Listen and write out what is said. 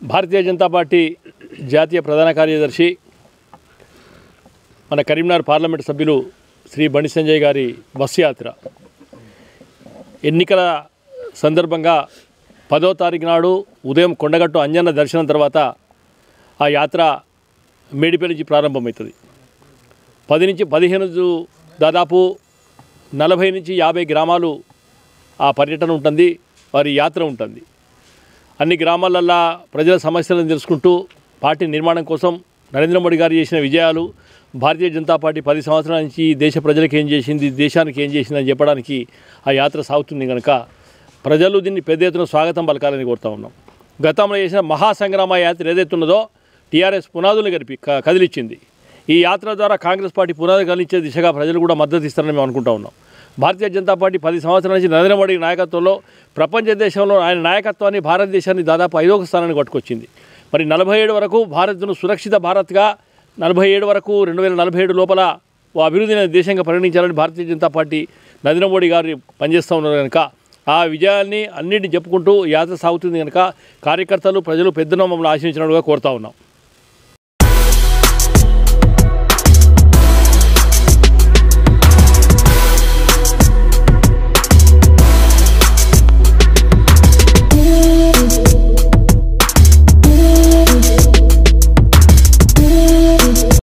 Bharatiya Janata party జాతీయ ప్రధాన కార్యదర్శి మన కరీంనగర్ పార్లమెంట్ సభ్యులు శ్రీ బండి సంజయ్ గారి బస్సు యాత్ర ఎన్నికల సందర్భంగా 10వ తారీఖు నాడు ఉదయం కొండగట్టు అంజన్న దర్శనం తర్వాత ఆ యాత్ర మేడిపల్లి నుంచి ప్రారంభమవుతుంది. 10 నుంచి 15 దాదాపు 40 నుంచి 50 గ్రామాలు ఆ పర్యటన ఉంటుంది, వారి యాత్ర ఉంటుంది. అన్ని గ్రామాలల్లో ప్రజల సమస్యలను తెలుసుకుంటూ పార్టీ నిర్మాణం కోసం నరేంద్ర మోడీ గారు చేసిన విజయాలు, భారతీయ జనతా పార్టీ 10 సంవత్సరాల నుంచి దేశ ప్రజలకు ఏం చేసింది, దేశానికి ఏం చేసిందని చెప్పడానికి ఆ యాత్ర సాగుతుంది. కనుక ప్రజలు దీన్ని పెద్ద ఎత్తున స్వాగతం పలకాలని కోరుతా ఉన్నాం. గతంలో చేసిన మహాసంగ్రామ యాత్ర ఏదైతే ఉన్నదో టీఆర్ఎస్ పునాదులు కదిలిచ్చింది. ఈ యాత్ర ద్వారా కాంగ్రెస్ పార్టీ పునాదులు కదిలించే దిశగా ప్రజలు కూడా మద్దతు ఇస్తారని మేము అనుకుంటా ఉన్నాం. భారతీయ జనతా పార్టీ 10 సంవత్సరాల నుంచి నరేంద్ర మోడీ నాయకత్వంలో ప్రపంచ దేశంలో ఆయన నాయకత్వాన్ని భారతదేశాన్ని దాదాపు 5వ స్థానానికి పట్టుకొచ్చింది. మరి 47 వరకు భారత్ను సురక్షిత భారత్గా 47 వరకు 2047 లోపల ఓ అభివృద్ధి దేశంగా పరిగణించాలని భారతీయ జనతా పార్టీ నరేంద్ర మోడీ గారు పనిచేస్తూ ఉన్నారు. కనుక ఆ విజయాన్ని అన్నింటినీ చెప్పుకుంటూ యాత్ర సాగుతుంది. కనుక కార్యకర్తలు ప్రజలు పెద్దన మమ్మల్ని ఆశించినట్టుగా కోరుతా ఉన్నాం.